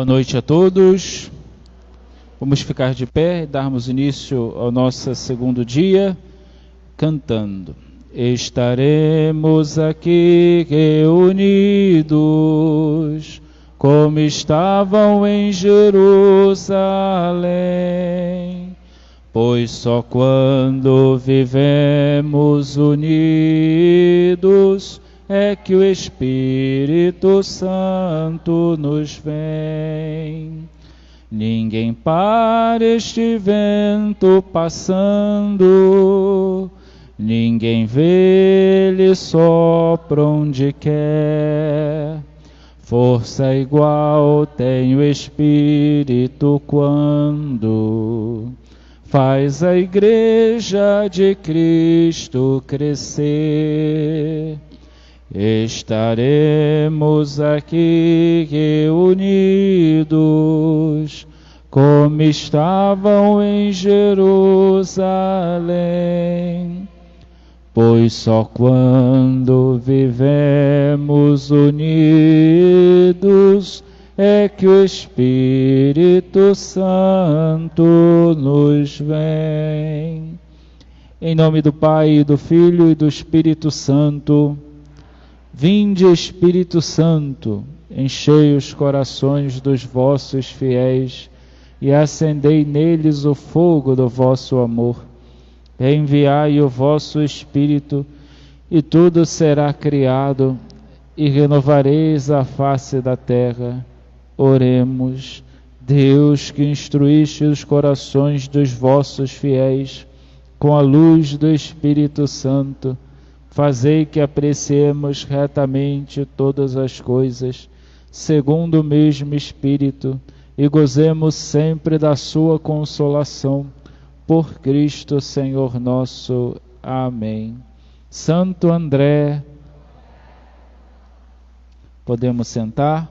Boa noite a todos. Vamos ficar de pé e darmos início ao nosso segundo dia, cantando. Estaremos aqui reunidos, como estavam em Jerusalém, pois só quando vivemos unidos é que o Espírito Santo nos vem. Ninguém para este vento passando, ninguém vê, ele sopra onde quer. Força igual tem o Espírito quando faz a Igreja de Cristo crescer. Estaremos aqui reunidos, como estavam em Jerusalém, pois só quando vivemos unidos é que o Espírito Santo nos vem. Em nome do Pai, do Filho e do Espírito Santo. Vinde, Espírito Santo, enchei os corações dos vossos fiéis e acendei neles o fogo do vosso amor. Enviai o vosso Espírito e tudo será criado e renovareis a face da terra. Oremos. Deus, que instruíste os corações dos vossos fiéis com a luz do Espírito Santo, fazei que apreciemos retamente todas as coisas, segundo o mesmo Espírito, e gozemos sempre da sua consolação. Por Cristo Senhor nosso. Amém. Santo André, podemos sentar?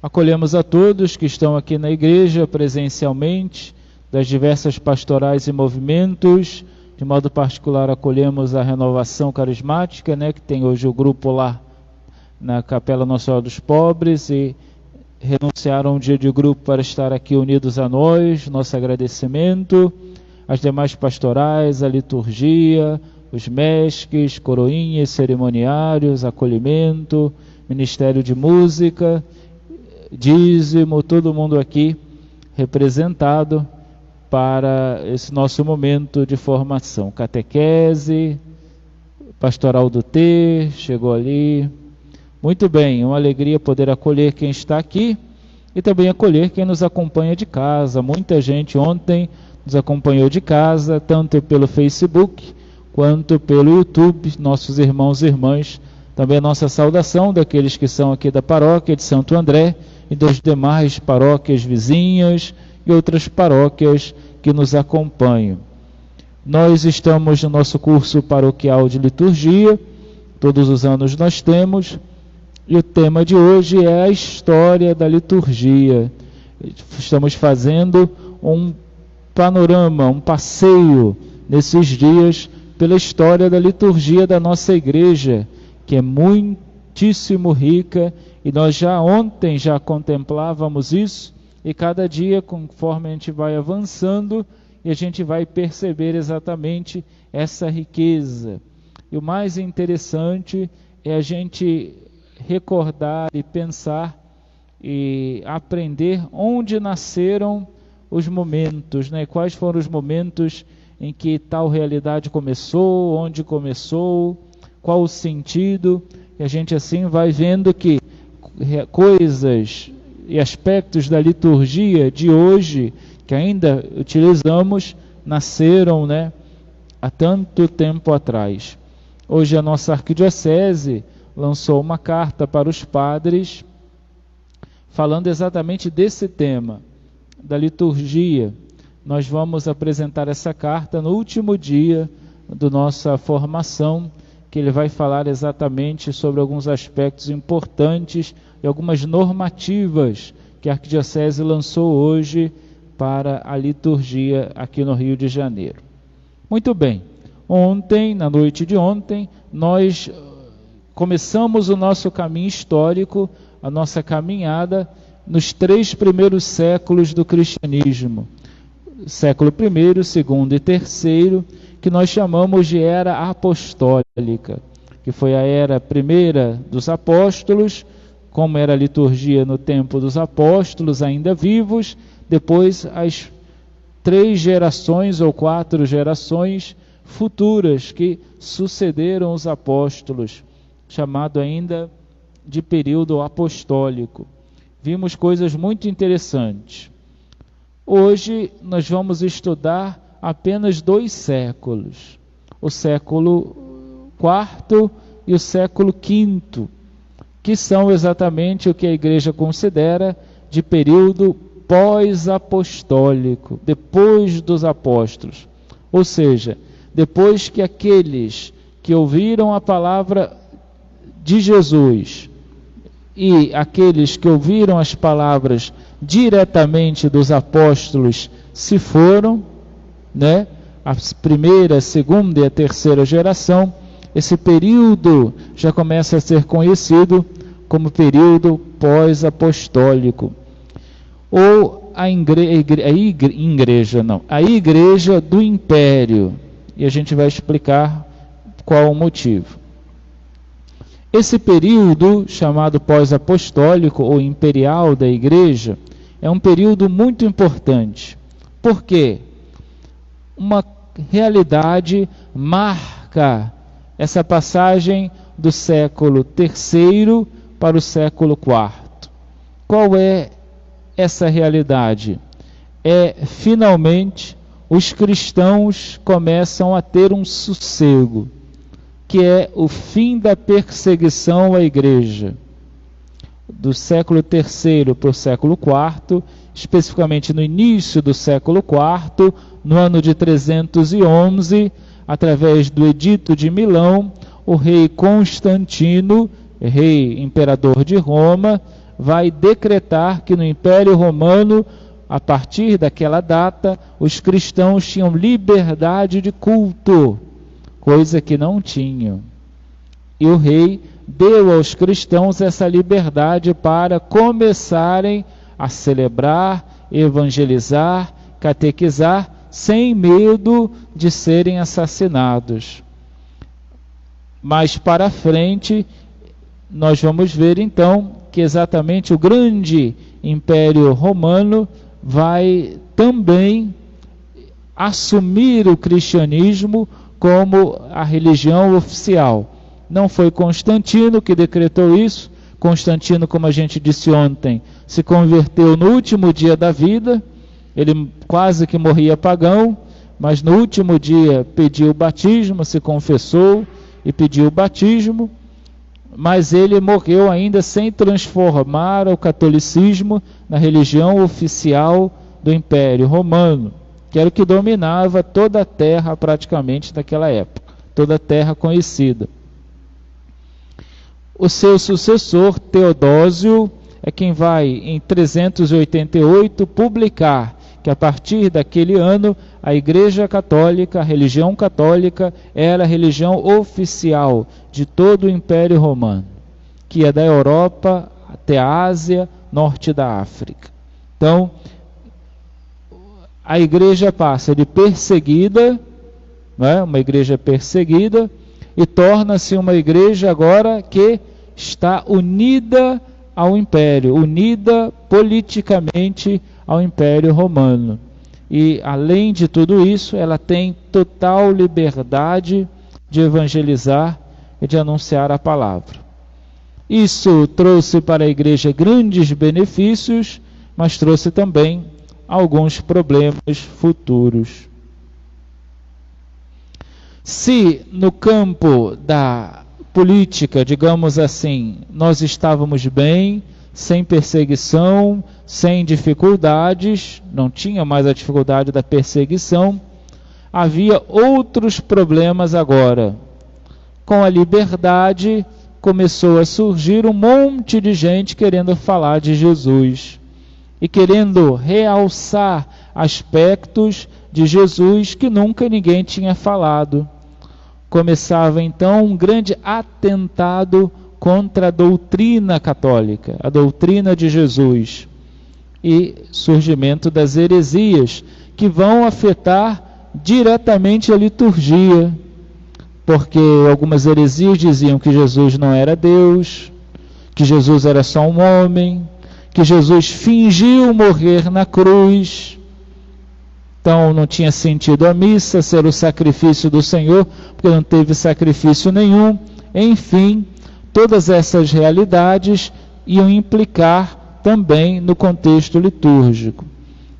Acolhemos a todos que estão aqui na igreja presencialmente, das diversas pastorais e movimentos. De modo particular, acolhemos a Renovação Carismática, que tem hoje o grupo lá na Capela Nossa Senhora dos Pobres, e renunciaram um dia de grupo para estar aqui unidos a nós. Nosso agradecimento. As demais pastorais, a liturgia, os mesques, coroinhas, cerimoniários, acolhimento, Ministério de Música, dízimo, todo mundo aqui representado para esse nosso momento de formação. Catequese, Pastoral do T, chegou ali. Muito bem, uma alegria poder acolher quem está aqui e também acolher quem nos acompanha de casa. Muita gente ontem nos acompanhou de casa, tanto pelo Facebook quanto pelo YouTube, nossos irmãos e irmãs. Também a nossa saudação daqueles que são aqui da paróquia de Santo André e das demais paróquias vizinhas e outras paróquias que nos acompanham. Nós estamos no nosso curso paroquial de liturgia, todos os anos nós temos, e o tema de hoje é a história da liturgia. Estamos fazendo um panorama, um passeio nesses dias pela história da liturgia da nossa igreja, que é muitíssimo rica, e nós já ontem contemplávamos isso. E cada dia, conforme a gente vai avançando, e a gente vai perceber exatamente essa riqueza. E o mais interessante é a gente recordar e pensar e aprender onde nasceram os momentos, quais foram os momentos em que tal realidade começou, onde começou, qual o sentido. E a gente assim vai vendo que coisas e aspectos da liturgia de hoje, que ainda utilizamos, nasceram há tanto tempo atrás. Hoje a nossa arquidiocese lançou uma carta para os padres, falando exatamente desse tema, da liturgia. Nós vamos apresentar essa carta no último dia da nossa formação, que ele vai falar exatamente sobre alguns aspectos importantes e algumas normativas que a Arquidiocese lançou hoje para a liturgia aqui no Rio de Janeiro. Muito bem, ontem, na noite de ontem, nós começamos o nosso caminho histórico, a nossa caminhada nos 3 primeiros séculos do cristianismo. Século I, segundo e terceiro, que nós chamamos de era apostólica, que foi a era primeira dos apóstolos, como era a liturgia no tempo dos apóstolos ainda vivos, depois as 3 gerações ou 4 gerações futuras que sucederam os apóstolos, chamado ainda de período apostólico. Vimos coisas muito interessantes. Hoje nós vamos estudar apenas 2 séculos, o século IV e o século V, que são exatamente o que a igreja considera de período pós-apostólico, depois dos apóstolos. Ou seja, depois que aqueles que ouviram a palavra de Jesus e aqueles que ouviram as palavras diretamente dos apóstolos se foram, né? A primeira, a segunda e a terceira geração, esse período já começa a ser conhecido como período pós-apostólico. Ou a igreja do império. E a gente vai explicar qual o motivo. Esse período, chamado pós-apostólico ou imperial da igreja, é um período muito importante. Por quê? Uma realidade marca essa passagem do século III para o século IV. Qual é essa realidade? Finalmente, os cristãos começam a ter um sossego, que é o fim da perseguição à igreja. Do século III para o século IV, especificamente no início do século IV, no ano de 311, através do Edito de Milão, o rei Constantino, rei imperador de Roma, vai decretar que no Império Romano, a partir daquela data, os cristãos tinham liberdade de culto, coisa que não tinham. E o rei deu aos cristãos essa liberdade para começarem a celebrar, evangelizar, catequizar, sem medo de serem assassinados. Mais para frente, nós vamos ver então que exatamente o grande Império Romano vai também assumir o cristianismo como a religião oficial. Não foi Constantino que decretou isso. Constantino, como a gente disse ontem, se converteu no último dia da vida. Ele quase que morria pagão, mas no último dia pediu o batismo, se confessou e pediu o batismo, mas ele morreu ainda sem transformar o catolicismo na religião oficial do Império Romano, que era o que dominava toda a terra praticamente naquela época, toda a terra conhecida. O seu sucessor, Teodósio, é quem vai, em 388, publicar que a partir daquele ano a Igreja Católica, a religião católica, era a religião oficial de todo o Império Romano, que ia da Europa até a Ásia, norte da África. Então, a igreja passa de perseguida, né, uma igreja perseguida, e torna-se uma igreja agora que está unida ao Império, unida politicamente ao Império Romano. E, além de tudo isso, ela tem total liberdade de evangelizar e de anunciar a palavra. Isso trouxe para a igreja grandes benefícios, mas trouxe também alguns problemas futuros. Se no campo da política, digamos assim, nós estávamos bem, sem perseguição, sem dificuldades, não tinha mais a dificuldade da perseguição, havia outros problemas agora. Com a liberdade, começou a surgir um monte de gente querendo falar de Jesus e querendo realçar aspectos de Jesus que nunca ninguém tinha falado. começava então um grande atentado contra a doutrina católica, a doutrina de Jesus, e surgimento das heresias, que vão afetar diretamente a liturgia, porque algumas heresias diziam que Jesus não era Deus, que Jesus era só um homem, que Jesus fingiu morrer na cruz, então não tinha sentido a missa ser o sacrifício do Senhor, porque não teve sacrifício nenhum. Enfim, todas essas realidades iam implicar também no contexto litúrgico.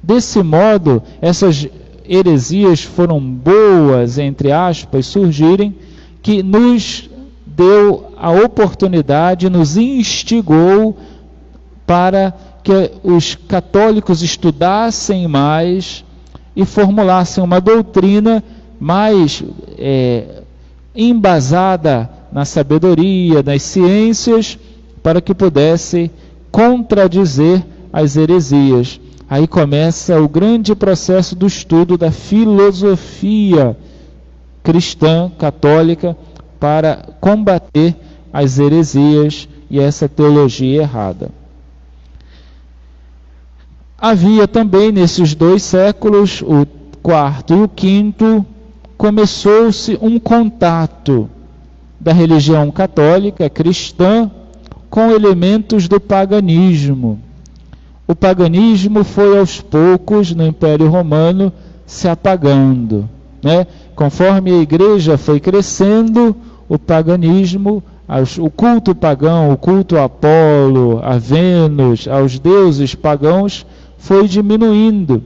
Desse modo, essas heresias foram boas, entre aspas, surgirem, que nos deu a oportunidade, nos instigou para que os católicos estudassem mais e formulassem uma doutrina mais embasada na sabedoria, nas ciências, para que pudesse contradizer as heresias. Aí começa o grande processo do estudo da filosofia cristã, católica, para combater as heresias e essa teologia errada. Havia também nesses 2 séculos, o 4º e o 5º, começou-se um contato da religião católica cristã com elementos do paganismo. O paganismo foi aos poucos no Império Romano se apagando, né? Conforme a igreja foi crescendo, o paganismo, o culto pagão, o culto a Apolo, a Vênus, aos deuses pagãos, foi diminuindo.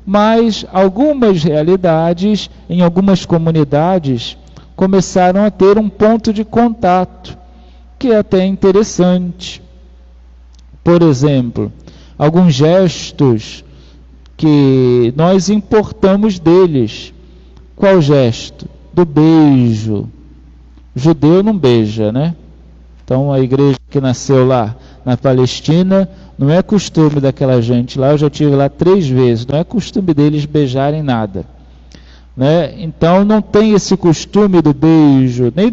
Mas algumas realidades, em algumas comunidades, começaram a ter um ponto de contato, que é até interessante. Por exemplo, alguns gestos que nós importamos deles. Qual gesto? Do beijo. O judeu não beija, né? Então a igreja que nasceu lá na Palestina, não é costume daquela gente lá, eu já estive lá 3 vezes, não é costume deles beijarem nada, né? Então não tem esse costume do beijo, nem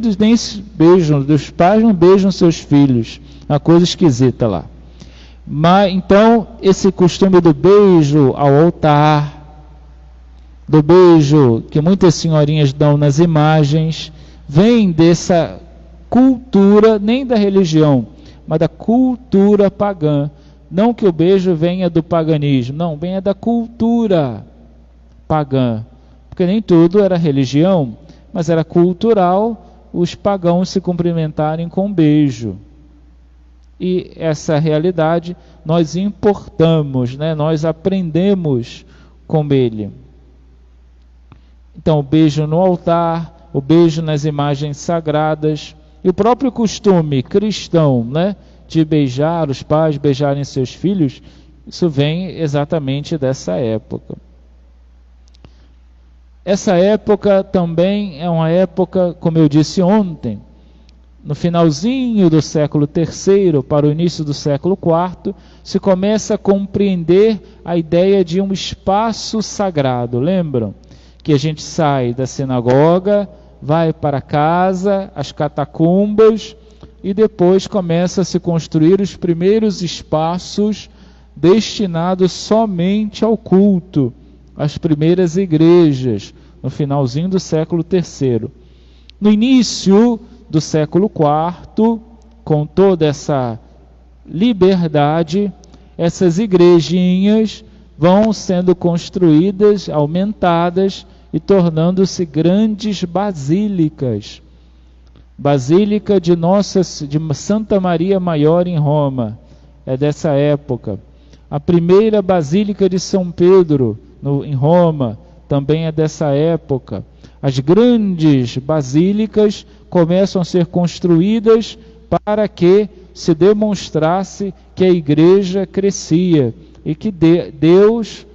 beijam, dos pais não beijam seus filhos, uma coisa esquisita lá. Mas então esse costume do beijo ao altar, do beijo que muitas senhorinhas dão nas imagens, vem dessa cultura, nem da religião, mas da cultura pagã. Não que o beijo venha do paganismo, não, venha da cultura pagã, porque nem tudo era religião, mas era cultural os pagãos se cumprimentarem com beijo. E essa realidade nós importamos, né? Nós aprendemos com ele. Então o beijo no altar, o beijo nas imagens sagradas, e o próprio costume cristão, né, de beijar, os pais beijarem seus filhos, isso vem exatamente dessa época. Essa época também é uma época, como eu disse ontem, no finalzinho do século III para o início do século IV, se começa a compreender a ideia de um espaço sagrado. Lembram? Que a gente sai da sinagoga, vai para casa, as catacumbas, e depois começa a se construir os primeiros espaços destinados somente ao culto, as primeiras igrejas, no finalzinho do século III. No início do século IV, com toda essa liberdade, essas igrejinhas vão sendo construídas, aumentadas e tornando-se grandes basílicas. Basílica de Santa Maria Maior em Roma, é dessa época. A primeira Basílica de São Pedro, em Roma, também é dessa época. As grandes basílicas começam a ser construídas para que se demonstrasse que a igreja crescia e que Deus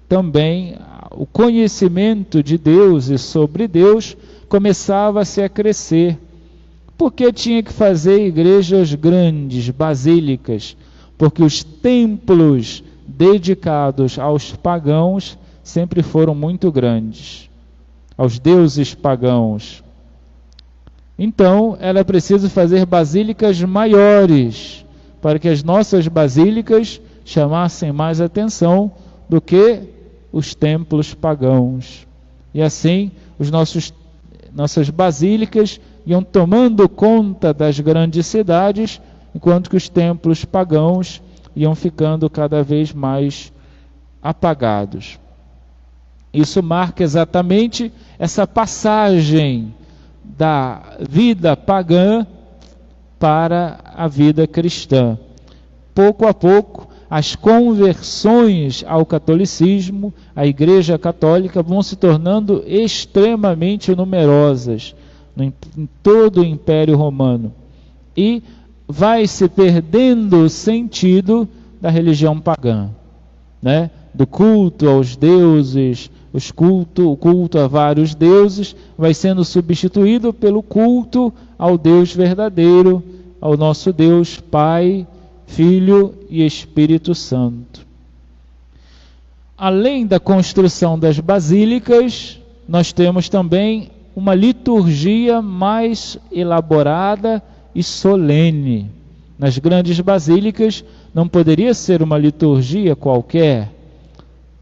também, o conhecimento de Deus e sobre Deus começava-se a crescer. Porque tinha que fazer igrejas grandes, basílicas? Porque os templos dedicados aos pagãos sempre foram muito grandes, aos deuses pagãos. Então, ela precisa fazer basílicas maiores, para que as nossas basílicas chamassem mais atenção do que os templos pagãos. E assim, nossas basílicas iam tomando conta das grandes cidades, enquanto que os templos pagãos iam ficando cada vez mais apagados. Isso marca exatamente essa passagem da vida pagã para a vida cristã. Pouco a pouco, as conversões ao catolicismo, à Igreja Católica, vão se tornando extremamente numerosas em todo o Império Romano. E vai se perdendo o sentido da religião pagã, né? Do culto aos deuses, o culto a vários deuses, vai sendo substituído pelo culto ao Deus verdadeiro, ao nosso Deus Pai, Filho e Espírito Santo. Além da construção das basílicas, nós temos também uma liturgia mais elaborada e solene. Nas grandes basílicas não poderia ser uma liturgia qualquer.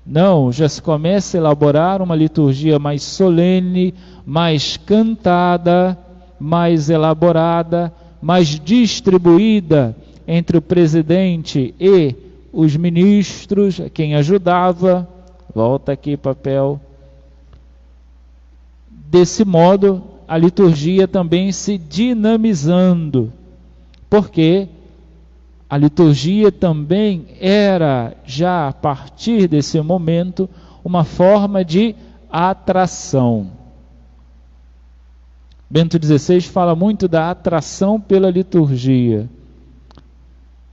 Não, já se começa a elaborar uma liturgia mais solene, mais cantada, mais elaborada, mais distribuída entre o presidente e os ministros, quem ajudava. Volta aqui papel. Desse modo, a liturgia também se dinamizando, porque a liturgia também era, já a partir desse momento, uma forma de atração. Bento XVI fala muito da atração pela liturgia.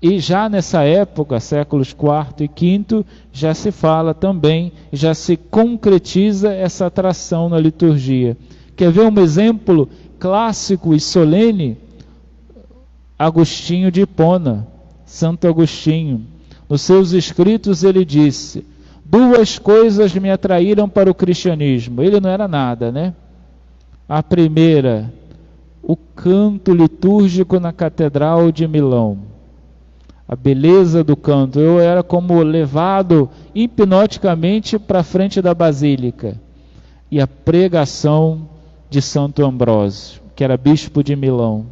E já nessa época, séculos IV e V, já se fala também, já se concretiza essa atração na liturgia. Quer ver um exemplo clássico e solene? Agostinho de Hipona, Santo Agostinho. Nos seus escritos ele disse: 2 coisas me atraíram para o cristianismo. Ele não era nada, né? A primeira, o canto litúrgico na Catedral de Milão. A beleza do canto. Eu era como levado hipnoticamente para frente da basílica. E a pregação de Santo Ambrósio, que era bispo de Milão.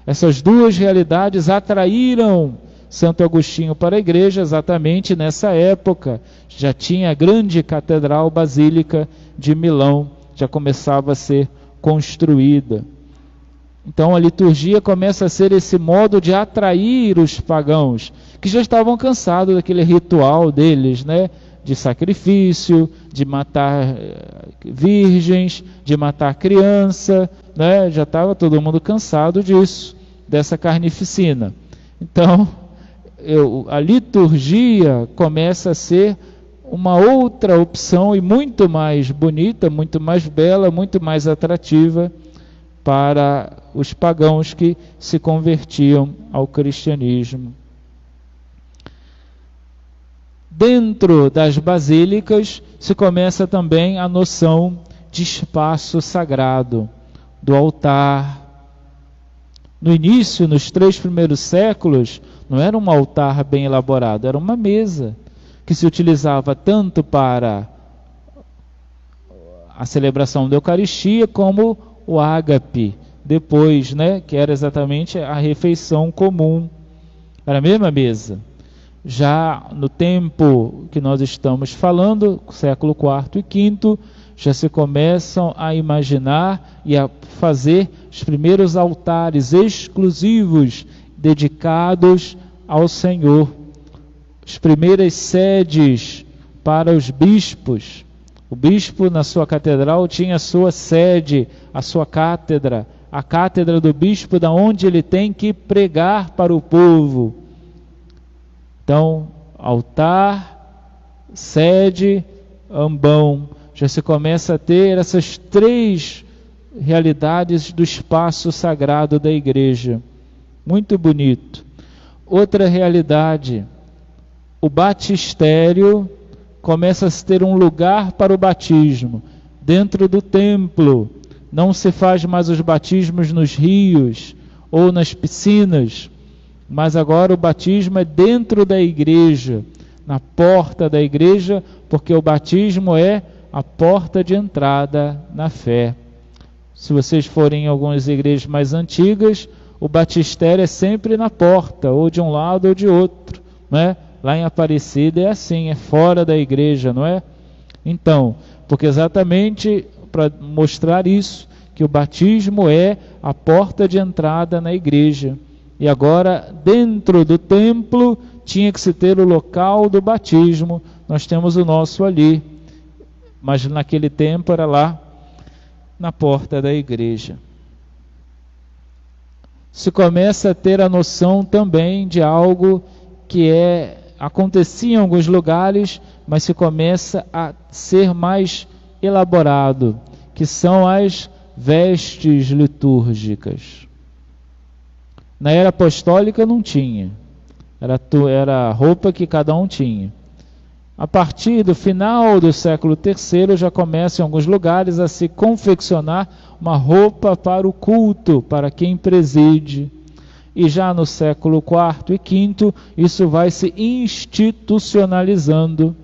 Essas 2 realidades atraíram Santo Agostinho para a igreja exatamente nessa época. Já tinha a grande catedral basílica de Milão, já começava a ser construída. Então a liturgia começa a ser esse modo de atrair os pagãos, que já estavam cansados daquele ritual deles, né? De sacrifício, de matar virgens, de matar criança, né? Já estava todo mundo cansado disso, dessa carnificina. Então, a liturgia começa a ser uma outra opção e muito mais bonita, muito mais bela, muito mais atrativa para os pagãos que se convertiam ao cristianismo. Dentro das basílicas se começa também a noção de espaço sagrado, do altar. No início, nos 3 primeiros séculos, não era um altar bem elaborado, era uma mesa que se utilizava tanto para a celebração da Eucaristia como o ágape, depois, né, que era exatamente a refeição comum. Era a mesma mesa. Já no tempo que nós estamos falando, século IV e V, já se começam a imaginar e a fazer os primeiros altares exclusivos dedicados ao Senhor. As primeiras sedes para os bispos. O bispo, na sua catedral, tinha a sua sede, a sua cátedra, a cátedra do bispo, da onde ele tem que pregar para o povo. Então, altar, sede, ambão. Já se começa a ter essas 3 realidades do espaço sagrado da igreja. Muito bonito. Outra realidade, o batistério começa a ter um lugar para o batismo, dentro do templo, não se faz mais os batismos nos rios ou nas piscinas, mas agora o batismo é dentro da igreja, na porta da igreja, porque o batismo é a porta de entrada na fé. Se vocês forem em algumas igrejas mais antigas, o batistério é sempre na porta, ou de um lado ou de outro, não é? Lá em Aparecida é assim, é fora da igreja, não é? Então, porque exatamente para mostrar isso, que o batismo é a porta de entrada na igreja. E agora, dentro do templo, tinha que se ter o local do batismo. Nós temos o nosso ali, mas naquele tempo era lá na porta da igreja. Se começa a ter a noção também de algo que acontecia em alguns lugares, mas se começa a ser mais elaborado, que são as vestes litúrgicas. Na era apostólica não tinha, era a roupa que cada um tinha. A partir do final do século III já começa em alguns lugares a se confeccionar uma roupa para o culto, para quem preside. E já no século IV e V isso vai se institucionalizando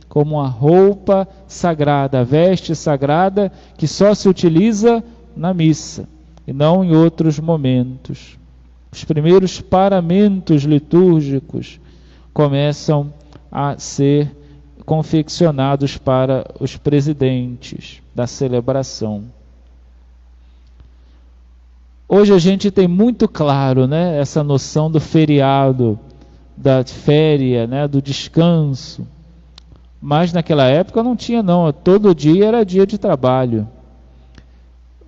como uma roupa sagrada, a veste sagrada que só se utiliza na missa e não em outros momentos. Os primeiros paramentos litúrgicos começam a ser confeccionados para os presidentes da celebração. Hoje a gente tem muito claro, né, essa noção do feriado, da férias, né, do descanso. Mas naquela época não tinha não, todo dia era dia de trabalho,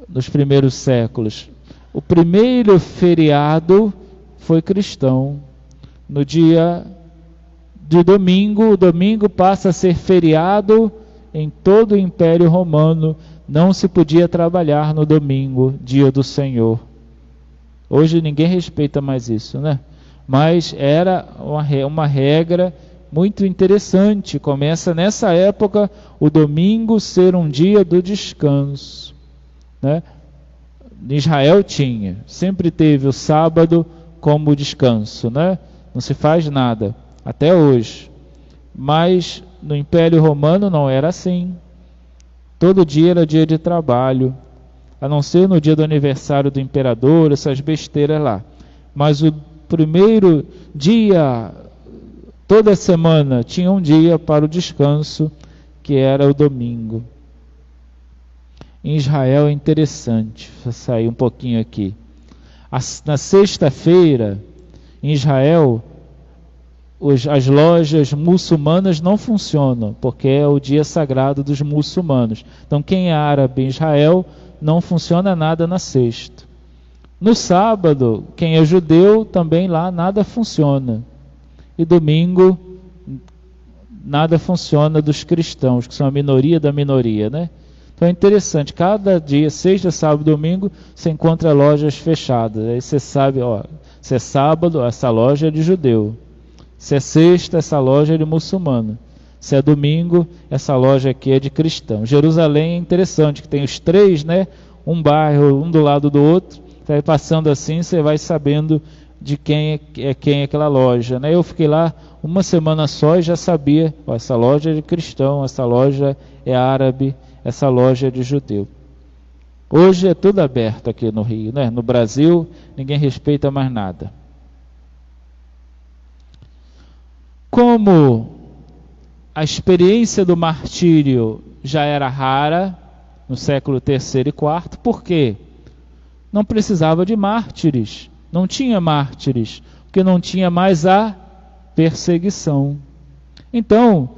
nos primeiros séculos. O primeiro feriado foi cristão. No dia de domingo, o domingo passa a ser feriado em todo o Império Romano. Não se podia trabalhar no domingo, dia do Senhor. Hoje ninguém respeita mais isso, né? Mas era uma regra muito interessante. Começa nessa época o domingo ser um dia do descanso, né? Em Israel sempre teve o sábado como descanso, né? Não se faz nada, até hoje. Mas no Império Romano não era assim. Todo dia era dia de trabalho, a não ser no dia do aniversário do imperador, essas besteiras lá. Mas o primeiro dia, toda semana, tinha um dia para o descanso, que era o domingo. Em Israel é interessante, vou sair um pouquinho aqui. Na sexta-feira, em Israel, as lojas muçulmanas não funcionam, porque é o dia sagrado dos muçulmanos. Então quem é árabe em Israel, não funciona nada na sexta. No sábado, quem é judeu, também lá nada funciona. E domingo, nada funciona dos cristãos, que são a minoria da minoria, né? Então é interessante, cada dia, sexta, sábado, domingo, você encontra lojas fechadas. Aí você sabe, se é sábado, essa loja é de judeu. Se é sexta, essa loja é de muçulmano. Se é domingo, essa loja aqui é de cristão. Jerusalém é interessante, que tem os três, né? Um bairro, um do lado do outro. Vai passando assim, você vai sabendo de quem é aquela loja, né? Eu fiquei lá uma semana só e já sabia, essa loja é de cristão, essa loja é árabe, essa loja é de judeu. Hoje é tudo aberto aqui no Rio, né? No Brasil, ninguém respeita mais nada. Como a experiência do martírio já era rara no século III e IV, por quê? Não precisava de mártires, não tinha mártires, porque não tinha mais a perseguição. Então,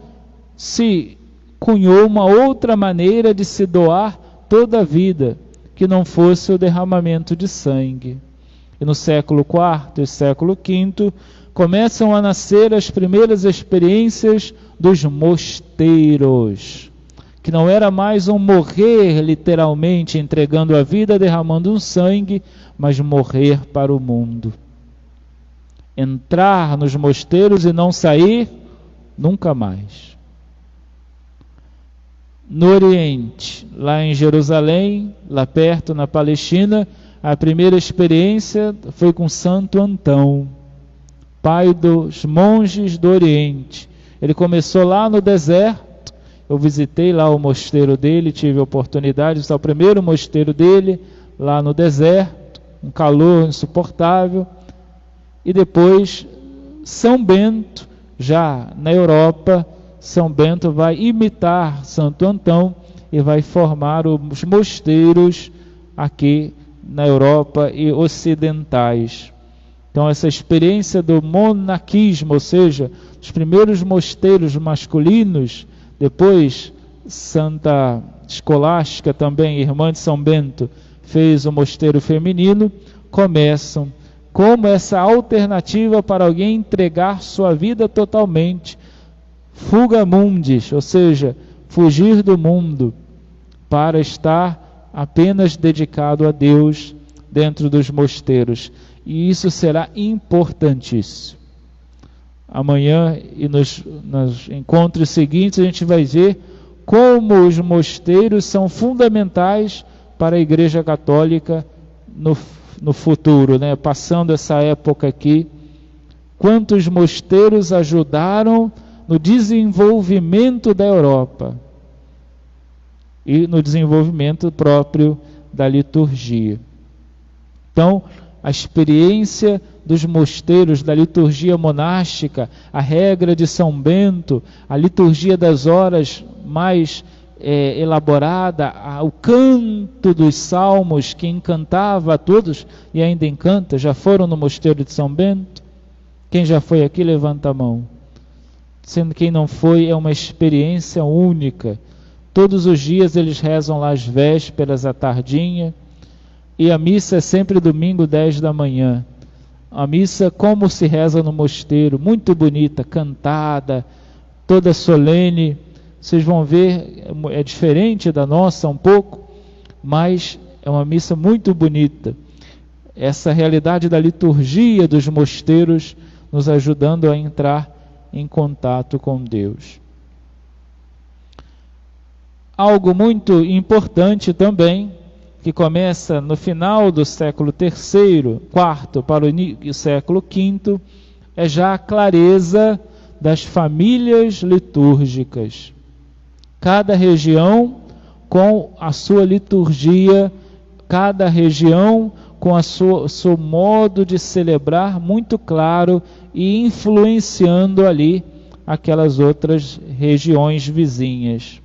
se cunhou uma outra maneira de se doar toda a vida, que não fosse o derramamento de sangue. E no século IV e século V, começam a nascer as primeiras experiências dos mosteiros, que não era mais um morrer literalmente entregando a vida, derramando um sangue, mas morrer para o mundo. Entrar nos mosteiros e não sair nunca mais. No Oriente, lá em Jerusalém, lá perto na Palestina, a primeira experiência foi com Santo Antão, pai dos monges do Oriente. Ele começou lá no deserto. Eu visitei lá o mosteiro dele, tive a oportunidade de visitar o primeiro mosteiro dele, lá no deserto, um calor insuportável. E depois, São Bento, já na Europa, São Bento vai imitar Santo Antão e vai formar os mosteiros aqui na Europa e ocidentais. Então essa experiência do monaquismo, ou seja, os primeiros mosteiros masculinos, depois Santa Escolástica também, irmã de São Bento, fez o mosteiro feminino, começam como essa alternativa para alguém entregar sua vida totalmente, fuga mundis, ou seja, fugir do mundo, para estar apenas dedicado a Deus dentro dos mosteiros. E isso será importantíssimo. Amanhã e nos encontros seguintes a gente vai ver como os mosteiros são fundamentais para a Igreja Católica no futuro, né? Passando essa época aqui, quantos mosteiros ajudaram no desenvolvimento da Europa e no desenvolvimento próprio da liturgia. Então, a experiência dos mosteiros, da liturgia monástica, a regra de São Bento, a liturgia das horas mais elaborada, o canto dos salmos que encantava a todos e ainda encanta. Já foram no mosteiro de São Bento? Quem já foi aqui, levanta a mão. Sendo quem não foi, é uma experiência única. Todos os dias eles rezam lá as vésperas à tardinha, e a missa é sempre domingo 10 da manhã. A missa como se reza no mosteiro, muito bonita, cantada, toda solene. Vocês vão ver, é diferente da nossa um pouco, mas é uma missa muito bonita. Essa realidade da liturgia dos mosteiros nos ajudando a entrar em contato com Deus. Algo muito importante também, que começa no final do século III, IV para o século V, é já a clareza das famílias litúrgicas. Cada região com a sua liturgia, cada região com o seu modo de celebrar muito claro e influenciando ali aquelas outras regiões vizinhas.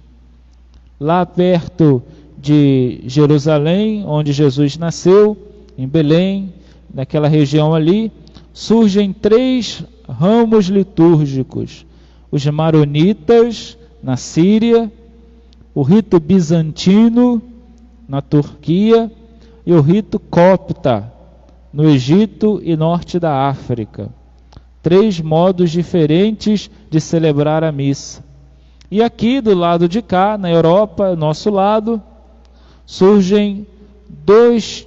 Lá perto de Jerusalém, onde Jesus nasceu, em Belém, naquela região ali, surgem 3 ramos litúrgicos: os maronitas na Síria, o rito bizantino na Turquia e o rito copta no Egito e norte da África. 3 modos diferentes de celebrar a missa. E aqui do lado de cá, na Europa, nosso lado, surgem 2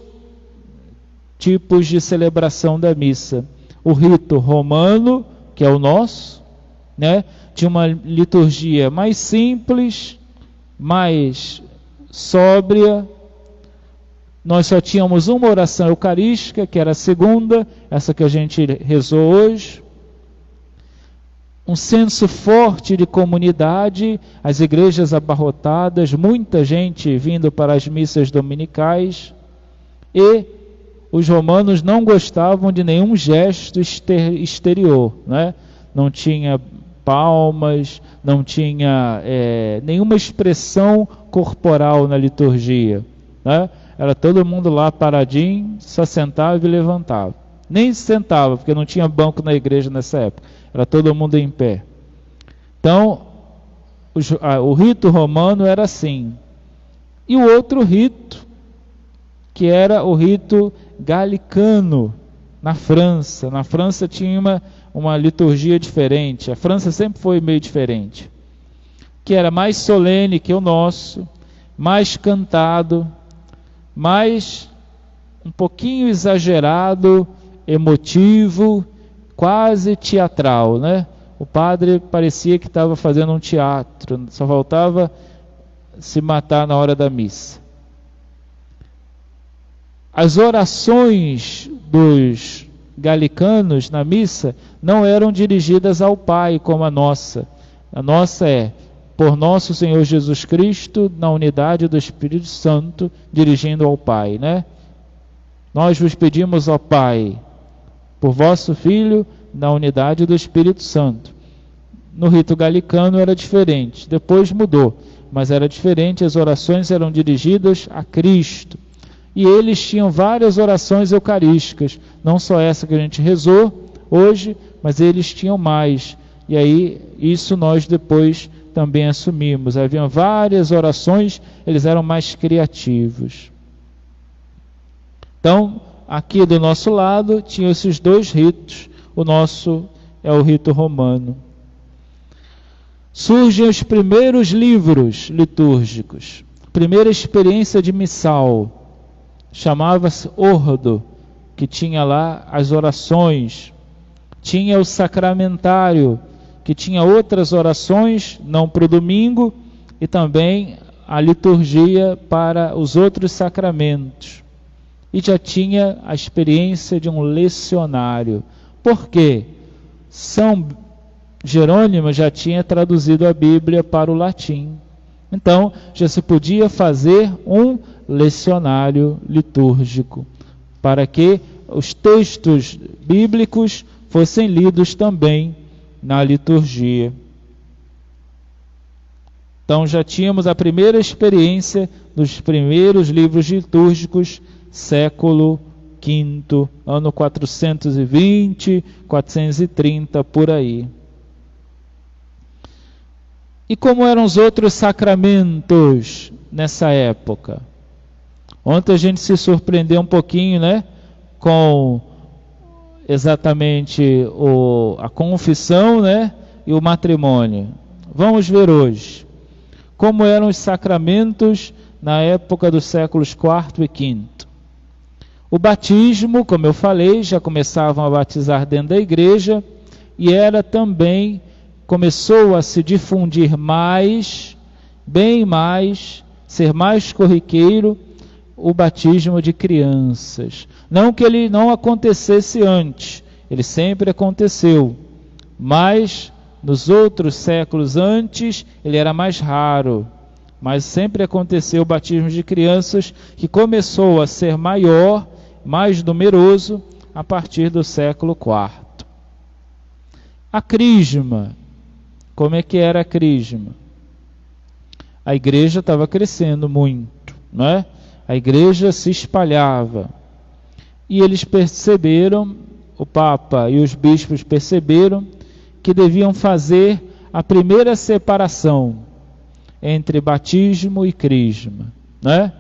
tipos de celebração da missa. O rito romano, que é o nosso, né? Tinha uma liturgia mais simples, mais sóbria. Nós só tínhamos uma oração eucarística, que era a segunda, essa que a gente rezou hoje. Um senso forte de comunidade, as igrejas abarrotadas, muita gente vindo para as missas dominicais, e os romanos não gostavam de nenhum gesto exterior, né? Não tinha palmas, não tinha nenhuma expressão corporal na liturgia, né? Era todo mundo lá paradinho, só sentava e levantava. Nem se sentava, porque não tinha banco na igreja nessa época. Era todo mundo em pé. Então, o rito romano era assim. E o outro rito, que era o rito galicano, na França. Na França tinha uma liturgia diferente. A França sempre foi meio diferente. Que era mais solene que o nosso, mais cantado, mais um pouquinho exagerado, emotivo, quase teatral, né? O padre parecia que estava fazendo um teatro, só faltava se matar na hora da missa. As orações dos galicanos na missa não eram dirigidas ao Pai como a nossa. A nossa é por nosso Senhor Jesus Cristo, na unidade do Espírito Santo, dirigindo ao Pai, né? Nós vos pedimos, ó Pai, por vosso Filho, na unidade do Espírito Santo. No rito galicano era diferente, depois mudou, mas era diferente, as orações eram dirigidas a Cristo. E eles tinham várias orações eucarísticas, não só essa que a gente rezou hoje, mas eles tinham mais. E aí, isso nós depois também assumimos. Haviam várias orações, eles eram mais criativos. Então, aqui do nosso lado, tinham esses dois ritos. O nosso é o rito romano. Surgem os primeiros livros litúrgicos. Primeira experiência de missal. Chamava-se Ordo, que tinha lá as orações. Tinha o sacramentário, que tinha outras orações, não para o domingo, e também a liturgia para os outros sacramentos. E já tinha a experiência de um lecionário. Por quê? São Jerônimo já tinha traduzido a Bíblia para o latim. Então, já se podia fazer um lecionário litúrgico, para que os textos bíblicos fossem lidos também na liturgia. Então já tínhamos a primeira experiência dos primeiros livros litúrgicos, século V, ano 420, 430, por aí. E como eram os outros sacramentos nessa época? Ontem a gente se surpreendeu um pouquinho, né, com exatamente a confissão, né, e o matrimônio. Vamos ver hoje como eram os sacramentos na época dos séculos IV e V. O batismo, como eu falei, já começavam a batizar dentro da igreja, e era também, começou a se difundir mais, bem mais, ser mais corriqueiro, o batismo de crianças. Não que ele não acontecesse antes, ele sempre aconteceu, mas nos outros séculos antes ele era mais raro, mas sempre aconteceu o batismo de crianças, que começou a ser maior, mais numeroso, a partir do século IV. A crisma, como é que era a crisma? A igreja estava crescendo muito, não é? A igreja se espalhava, e eles perceberam, o Papa e os bispos perceberam, que deviam fazer a primeira separação entre batismo e crisma, né?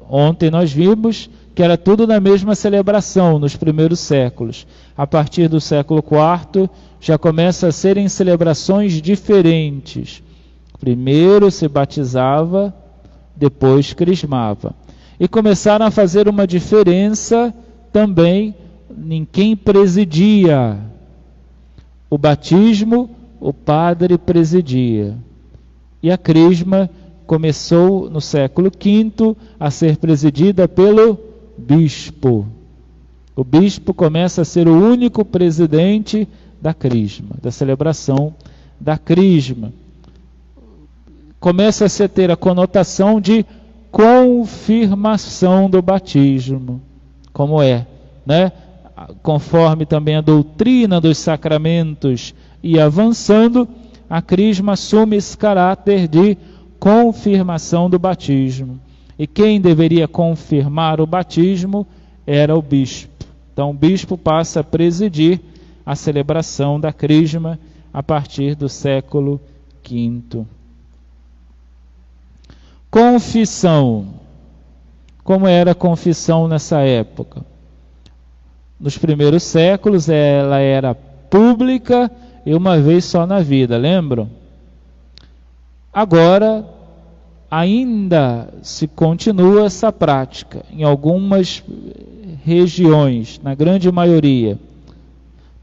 Ontem nós vimos que era tudo na mesma celebração nos primeiros séculos. A partir do século IV já começa a serem celebrações diferentes. Primeiro se batizava, depois crismava. E começaram a fazer uma diferença também em quem presidia. O batismo, o padre presidia. E a crisma começou no século V a ser presidida pelo bispo. O bispo começa a ser o único presidente da crisma, da celebração da crisma. Começa a ter a conotação de confirmação do batismo, como é, né? Conforme também a doutrina dos sacramentos ia avançando, a crisma assume esse caráter de confirmação do batismo. E quem deveria confirmar o batismo era o bispo. Então o bispo passa a presidir a celebração da crisma a partir do século V. Confissão. Como era a confissão nessa época? Nos primeiros séculos ela era pública e uma vez só na vida, lembram? Agora ainda se continua essa prática em algumas regiões, na grande maioria,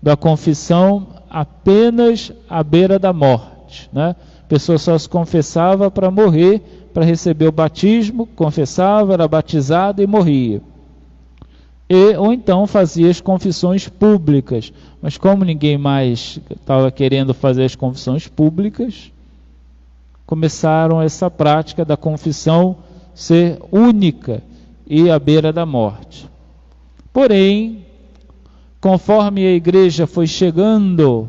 da confissão apenas à beira da morte, né? A pessoa só se confessava para morrer, para receber o batismo, confessava, era batizado e morria. Ou então fazia as confissões públicas. Mas como ninguém mais estava querendo fazer as confissões públicas, começaram essa prática da confissão ser única e à beira da morte. Porém, conforme a igreja foi chegando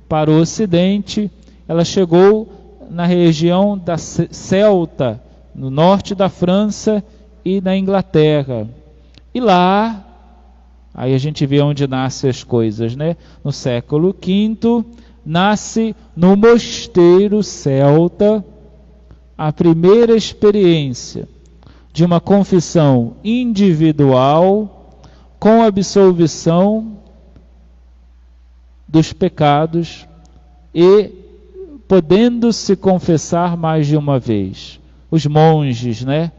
para o Ocidente, ela chegou na região da Celta, no norte da França e na Inglaterra. E lá, aí a gente vê onde nascem as coisas, né? No século V, nasce no mosteiro celta a primeira experiência de uma confissão individual com absolvição dos pecados e podendo se confessar mais de uma vez. Os monges, né?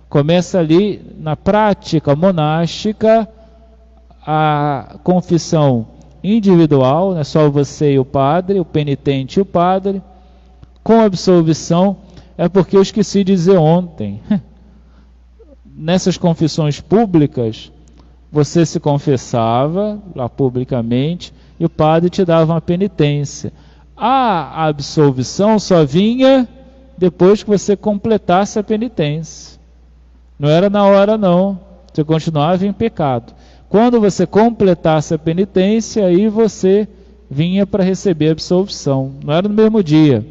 Começa ali na prática monástica a confissão individual, né? Só você e o padre, o penitente e o padre, com absolvição. É porque eu esqueci de dizer ontem. Nessas confissões públicas, você se confessava lá publicamente e o padre te dava uma penitência. A absolvição só vinha depois que você completasse a penitência. Não era na hora não, você continuava em pecado. Quando você completasse a penitência, aí você vinha para receber a absolvição. Não era no mesmo dia.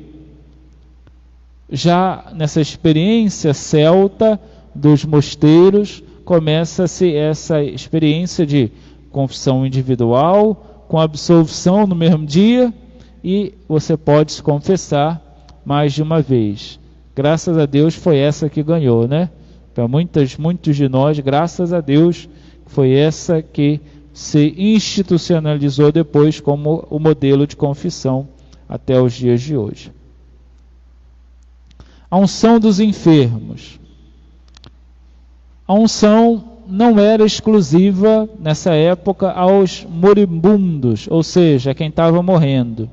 Já nessa experiência celta dos mosteiros, começa-se essa experiência de confissão individual, com absolvição no mesmo dia, e você pode se confessar mais de uma vez. Graças a Deus foi essa que ganhou, né? Para muitos de nós, graças a Deus, foi essa que se institucionalizou depois como o modelo de confissão até os dias de hoje. A unção dos enfermos. A unção não era exclusiva, nessa época, aos moribundos, ou seja, quem estava morrendo.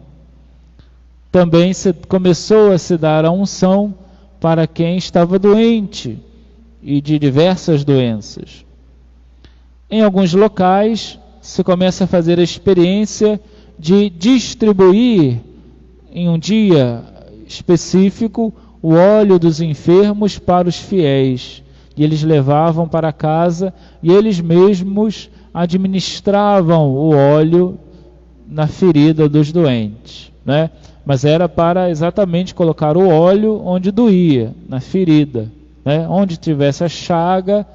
Também começou a se dar a unção para quem estava doente e de diversas doenças. Em alguns locais, se começa a fazer a experiência de distribuir em um dia específico o óleo dos enfermos para os fiéis. E eles levavam para casa e eles mesmos administravam o óleo na ferida dos doentes, né? Mas era para exatamente colocar o óleo onde doía, na ferida, né? Onde tivesse a chaga,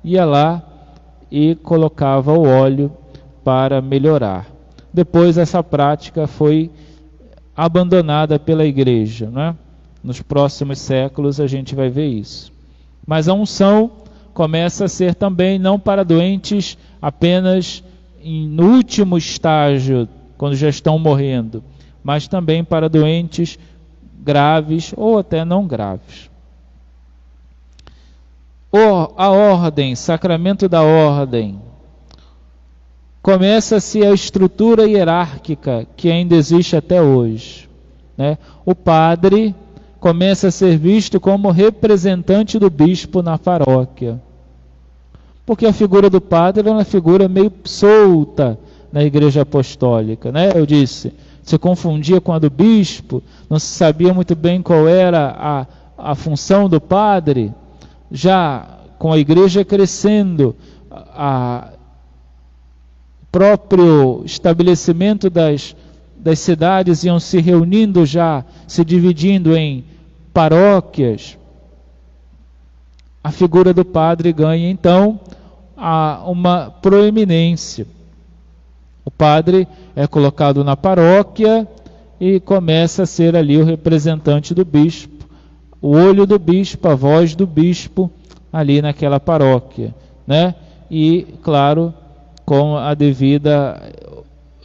ia lá e colocava o óleo para melhorar. Depois essa prática foi abandonada pela igreja, né? Nos próximos séculos a gente vai ver isso. Mas a unção começa a ser também não para doentes apenas no último estágio, quando já estão morrendo, mas também para doentes graves ou até não graves. A ordem, sacramento da ordem. Começa-se a estrutura hierárquica que ainda existe até hoje, né? O padre começa a ser visto como representante do bispo na paróquia. Porque a figura do padre é uma figura meio solta na igreja apostólica, né? Eu disse, se confundia com a do bispo, não se sabia muito bem qual era a função do padre. Já com a igreja crescendo, o próprio estabelecimento das cidades iam se reunindo já, se dividindo em paróquias, a figura do padre ganha então uma proeminência. O padre é colocado na paróquia e começa a ser ali o representante do bispo, o olho do bispo, a voz do bispo ali naquela paróquia, né? E, claro, com o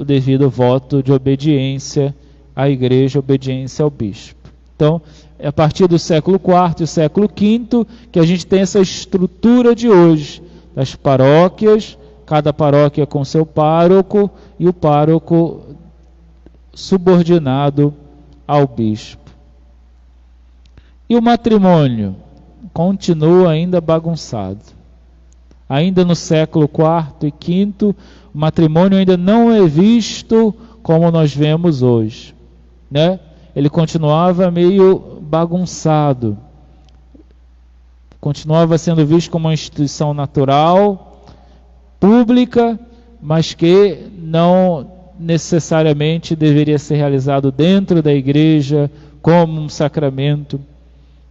devido voto de obediência à igreja, obediência ao bispo. Então, é a partir do século IV e século V que a gente tem essa estrutura de hoje, das paróquias, cada paróquia com seu pároco e o pároco subordinado ao bispo. E o matrimônio continua ainda bagunçado. Ainda no século IV e V, o matrimônio ainda não é visto como nós vemos hoje, né? Ele continuava meio bagunçado, continuava sendo visto como uma instituição natural, pública, mas que não necessariamente deveria ser realizado dentro da igreja como um sacramento.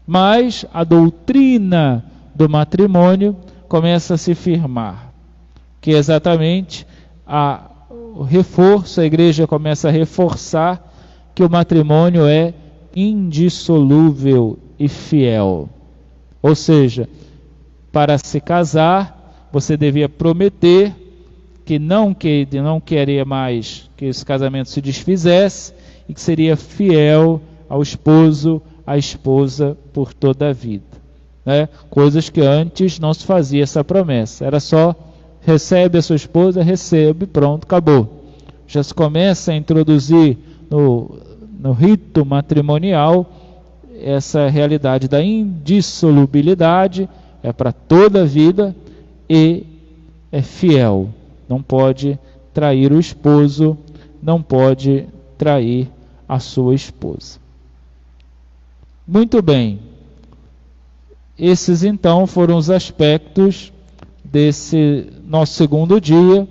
Mas a doutrina do matrimônio começa a se firmar, que é exatamente o reforço, a igreja começa a reforçar que o matrimônio é indissolúvel e fiel. Ou seja, para se casar, você devia prometer que não queria mais que esse casamento se desfizesse e que seria fiel ao esposo, à esposa por toda a vida, né? Coisas que antes não se fazia essa promessa, era só recebe a sua esposa, recebe, pronto, acabou. Já se começa a introduzir no rito matrimonial essa realidade da indissolubilidade, é para toda a vida e é fiel. Não pode trair o esposo, não pode trair a sua esposa. Muito bem. Esses então foram os aspectos desse nosso segundo dia,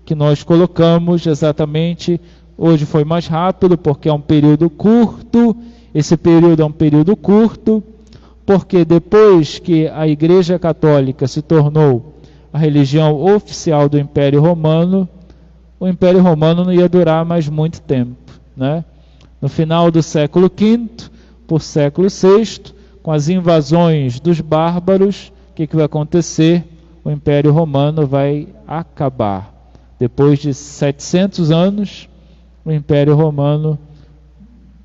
que nós colocamos exatamente. Hoje foi mais rápido porque é um período curto. Esse período é um período curto porque depois que a Igreja Católica se tornou a religião oficial do Império Romano, o Império Romano não ia durar mais muito tempo, né? No final do século V, por século VI, com as invasões dos bárbaros, o que vai acontecer? O Império Romano vai acabar. Depois de 700 anos, o Império Romano,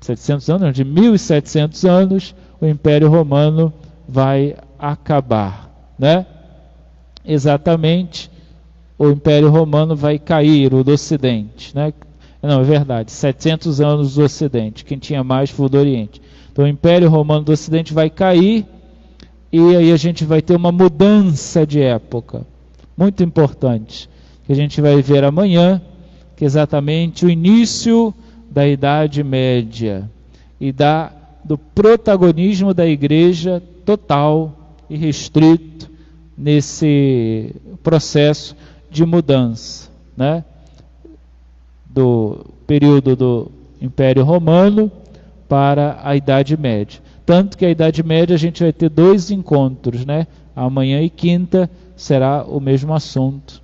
700 anos, de 1700 anos, o Império Romano vai acabar, né? Exatamente, o Império Romano vai cair, o do Ocidente, né? Não, é verdade, 700 anos do Ocidente, quem tinha mais foi o do Oriente. Então o Império Romano do Ocidente vai cair e aí a gente vai ter uma mudança de época, muito importante, que a gente vai ver amanhã, que é exatamente o início da Idade Média e do protagonismo da Igreja total e restrito nesse processo de mudança, né? Do período do Império Romano para a Idade Média. Tanto que a Idade Média a gente vai ter 2 encontros, né? Amanhã e quinta será o mesmo assunto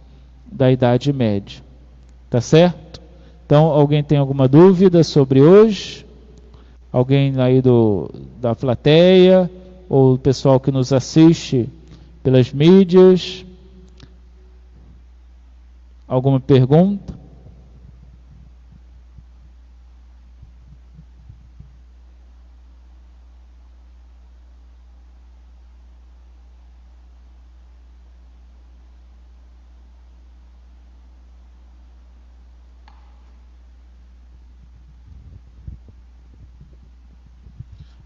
da Idade Média. Tá certo? Então, alguém tem alguma dúvida sobre hoje? Alguém aí da plateia? Ou o pessoal que nos assiste pelas mídias? Alguma pergunta?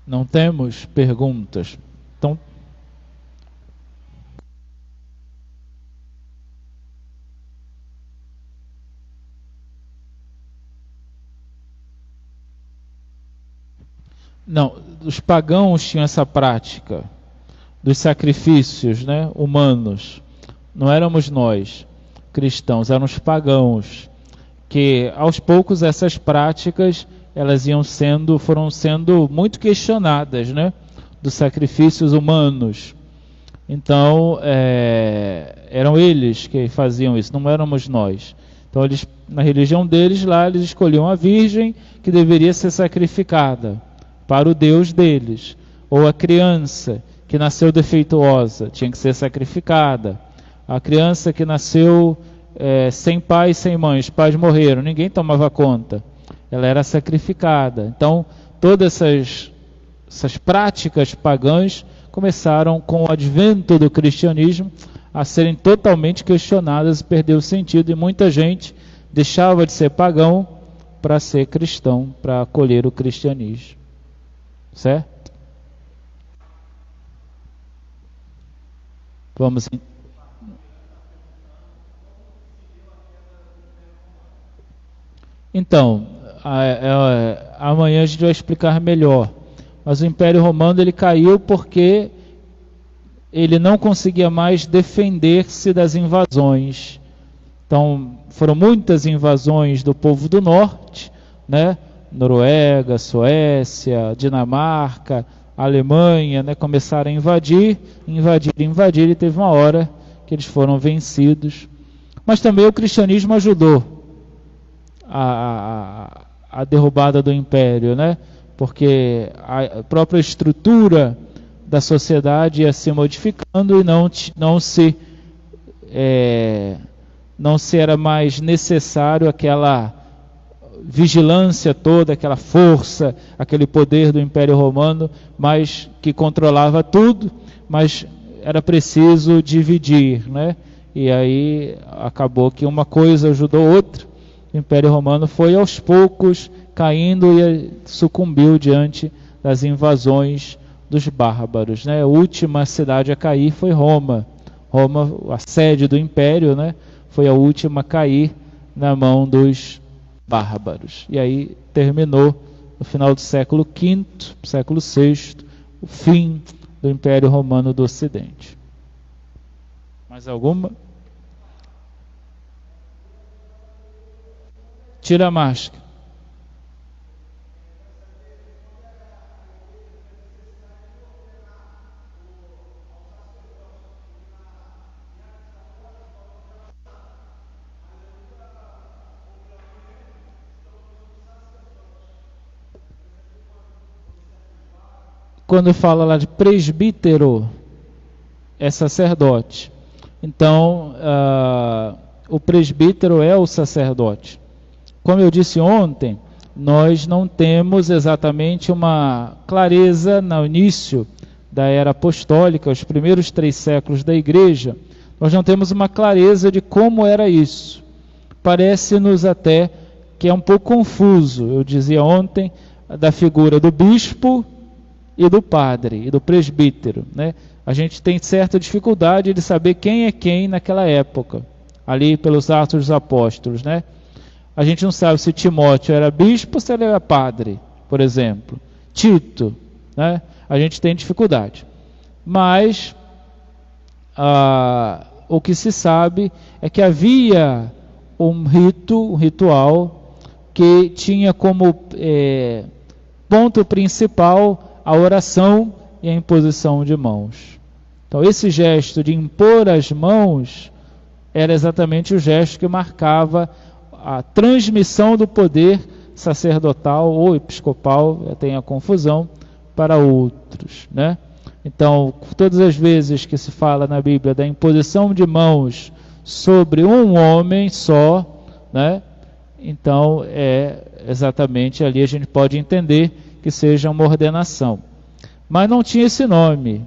Não temos perguntas. Então, não, os pagãos tinham essa prática dos sacrifícios, né, humanos. Não éramos nós, cristãos, eram os pagãos, que aos poucos essas práticas elas foram sendo muito questionadas, né, dos sacrifícios humanos. Então, eram eles que faziam isso, não éramos nós. Então, na religião deles, lá eles escolhiam a virgem que deveria ser sacrificada para o Deus deles, ou a criança que nasceu defeituosa tinha que ser sacrificada, a criança que nasceu sem pai e sem mãe, os pais morreram, ninguém tomava conta, ela era sacrificada. Então, todas essas práticas pagãs começaram com o advento do cristianismo a serem totalmente questionadas e perder o sentido, e muita gente deixava de ser pagão para ser cristão, para acolher o cristianismo. Certo? Vamos. Então, amanhã a gente vai explicar melhor. Mas o Império Romano ele caiu porque ele não conseguia mais defender-se das invasões. Então, foram muitas invasões do povo do norte, né? Noruega, Suécia, Dinamarca, Alemanha, né? Começaram a invadir, e teve uma hora que eles foram vencidos. Mas também o cristianismo ajudou a derrubada do império, né? Porque a própria estrutura da sociedade ia se modificando e não se era mais necessário aquela vigilância toda, aquela força, aquele poder do Império Romano, mas que controlava tudo, mas era preciso dividir, né? E aí acabou que uma coisa ajudou outra. O Império Romano foi aos poucos caindo e sucumbiu diante das invasões dos bárbaros, né? A última cidade a cair foi Roma. Roma, a sede do Império, né? Foi a última a cair na mão dos bárbaros. E aí terminou no final do século V, século VI, o fim do Império Romano do Ocidente. Mais alguma? Tira a máscara. Quando fala lá de presbítero, é sacerdote. Então, o presbítero é o sacerdote. Como eu disse ontem, nós não temos exatamente uma clareza no início da era apostólica, os primeiros 3 séculos da igreja, nós não temos uma clareza de como era isso. Parece-nos até que é um pouco confuso, eu dizia ontem, da figura do bispo e do padre, e do presbítero, né? A gente tem certa dificuldade de saber quem é quem naquela época, ali pelos Atos dos Apóstolos, né? A gente não sabe se Timóteo era bispo ou se ele era padre, por exemplo. Tito, né? A gente tem dificuldade. Mas o que se sabe é que havia um ritual que tinha como ponto principal a oração e a imposição de mãos. Então esse gesto de impor as mãos era exatamente o gesto que marcava a transmissão do poder sacerdotal ou episcopal, tem a confusão, para outros, né? Então, todas as vezes que se fala na Bíblia da imposição de mãos sobre um homem só, né? Então, exatamente ali a gente pode entender que seja uma ordenação. Mas não tinha esse nome,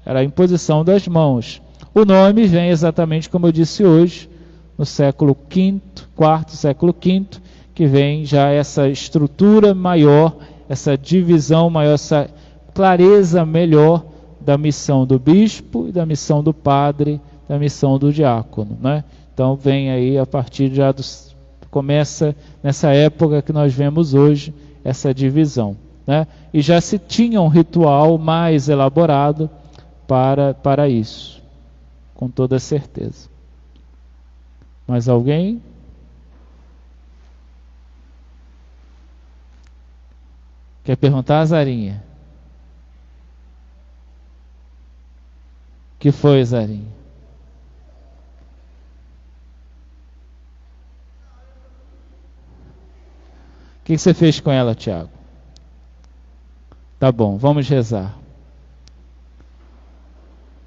era a imposição das mãos. O nome vem exatamente como eu disse hoje, no século V, século V, que vem já essa estrutura maior, essa divisão maior, essa clareza melhor da missão do bispo e da missão do padre, da missão do diácono, né? Então vem aí a partir já começa nessa época que nós vemos hoje essa divisão, né? E já se tinha um ritual mais elaborado para isso, com toda certeza. Mais alguém? Quer perguntar, Zarinha? O que foi, Zarinha? O que você fez com ela, Tiago? Tá bom, vamos rezar.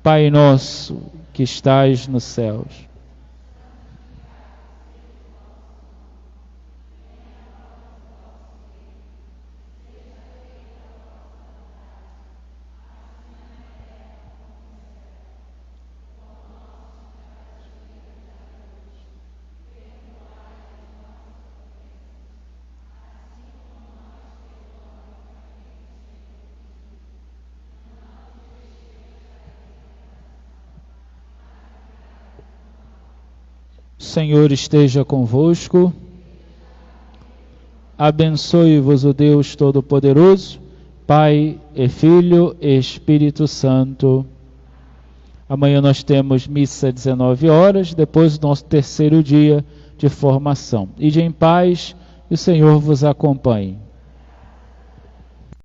Pai nosso que estais nos céus, Senhor esteja convosco. Abençoe-vos o Deus Todo-Poderoso, Pai e Filho e Espírito Santo. Amanhã nós temos missa às 19 horas, depois do nosso terceiro dia de formação. Ide em paz e o Senhor vos acompanhe.